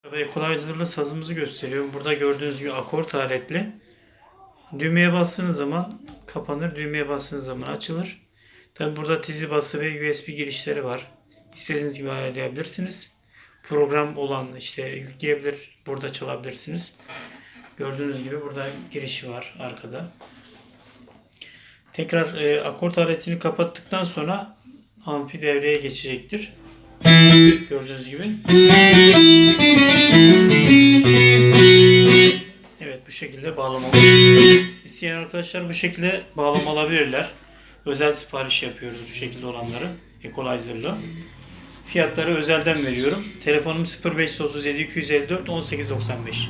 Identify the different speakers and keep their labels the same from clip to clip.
Speaker 1: Equalizer'lı sazımızı gösteriyorum. Burada gördüğünüz gibi akort aletli. Düğmeye bastığınız zaman kapanır, düğmeye bastığınız zaman açılır. Tabi burada tizi bası ve USB girişleri var. İstediğiniz gibi ayarlayabilirsiniz. Program olan işte yükleyebilir, burada çalabilirsiniz. Gördüğünüz gibi burada girişi var arkada. Tekrar akort aletini kapattıktan sonra amfi devreye geçecektir. Gördüğünüz gibi. Evet, bu şekilde bağlamalı. İsteyen arkadaşlar bu şekilde bağlama alabilirler. Özel sipariş yapıyoruz bu şekilde olanları. Equalizer'lı. Fiyatları özelden veriyorum. Telefonum 0537 254 1895.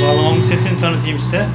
Speaker 1: Bağlamamın sesini tanıtayım size.